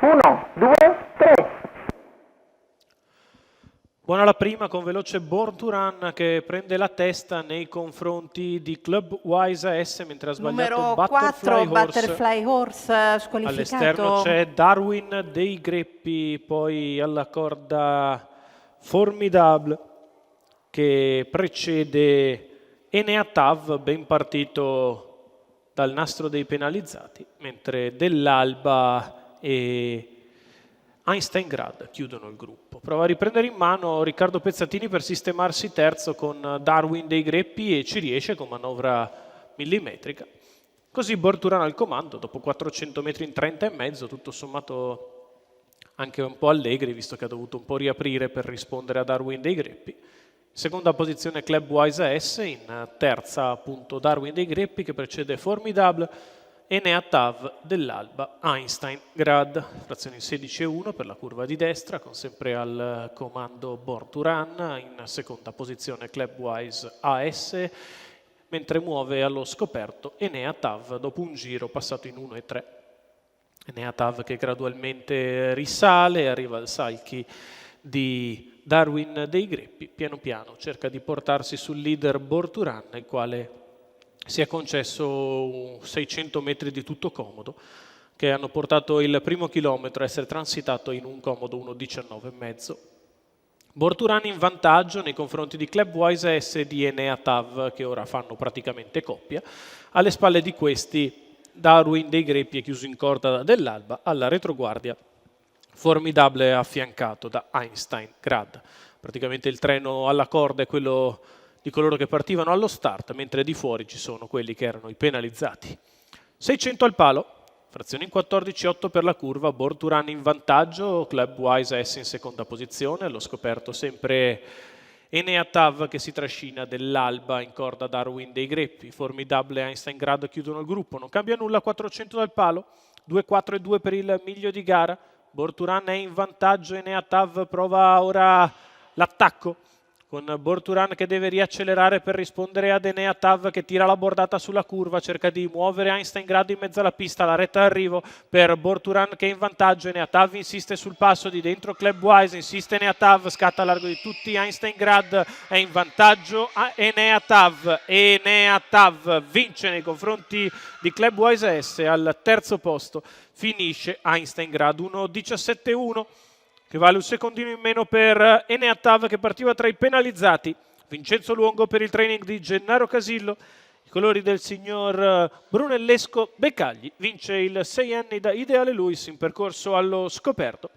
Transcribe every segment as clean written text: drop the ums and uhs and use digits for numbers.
1, 2, 3. Buona la prima con veloce Born to Run che prende la testa nei confronti di Club Wise AS, mentre ha sbagliato Numero 4, Butterfly Horse, squalificato. All'esterno c'è Darwin dei Greppi, poi alla corda Formidable che precede Enea Tav, ben partito dal nastro dei penalizzati, mentre Dell'Alba e Einstein Grad chiudono il gruppo. Prova a riprendere in mano Riccardo Pezzatini per sistemarsi terzo con Darwin dei Greppi e ci riesce con manovra millimetrica. Così Borturano al comando, dopo 400 metri in 30 e mezzo, tutto sommato anche un po' allegri, visto che ha dovuto un po' riaprire per rispondere a Darwin dei Greppi. Seconda posizione Club Wise AS, in terza appunto Darwin dei Greppi che precede Formidable, Enea Tav, Dell'Alba, Einstein Grad. Frazioni 16,1 per la curva di destra, con sempre al comando Born to Run, in seconda posizione Club Wise AS, mentre muove allo scoperto Enea Tav dopo un giro passato in 1,3. Enea Tav che gradualmente risale, arriva al salchi di Darwin dei Greppi, piano piano cerca di portarsi sul leader Born to Run, il quale si è concesso 600 metri di tutto comodo, che hanno portato il primo chilometro a essere transitato in un comodo 1,19,5. Born to Run in vantaggio nei confronti di Club Wise S di Enea Tav, che ora fanno praticamente coppia. Alle spalle di questi Darwin dei Greppi è chiuso in corda da Dell'Alba, alla retroguardia Formidable affiancato da Einstein Grad. Praticamente il treno alla corda è quello di coloro che partivano allo start, mentre di fuori ci sono quelli che erano i penalizzati. 600 al palo, frazioni in 14,8 per la curva, Born to Run in vantaggio, Club Wise S in seconda posizione, allo scoperto sempre Enea Tav che si trascina, Dell'Alba in corda Darwin dei Greppi, Formidable e Einstein Grad chiudono il gruppo, non cambia nulla, 400 dal palo, 2,4,2 per il miglio di gara, Born to Run è in vantaggio, Enea Tav prova ora l'attacco, con Born to Run che deve riaccelerare per rispondere ad Enea Tav che tira la bordata sulla curva, cerca di muovere Einstein Grad in mezzo alla pista, la retta d'arrivo per Born to Run che è in vantaggio, Enea Tav insiste sul passo di dentro Club Wise, insiste Enea Tav, scatta a largo di tutti, Einstein Grad è in vantaggio a Enea Tav vince nei confronti di Club Wise S, al terzo posto finisce Einstein Grad, 1,17,1. che vale un secondino in meno per Enea Tav che partiva tra i penalizzati. Vincenzo Luongo per il training di Gennaro Casillo, i colori del signor Brunellesco Beccagli. Vince il 6 anni da Ideale Luis in percorso allo scoperto.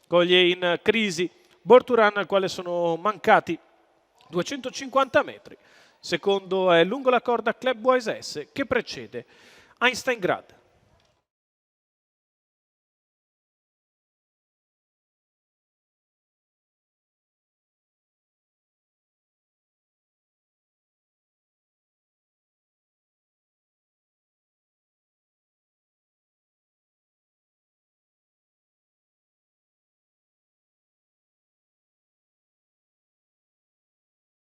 Coglie in crisi Born to Run al quale sono mancati 250 metri. Secondo è lungo la corda Club Wise S che precede Einstein Grad.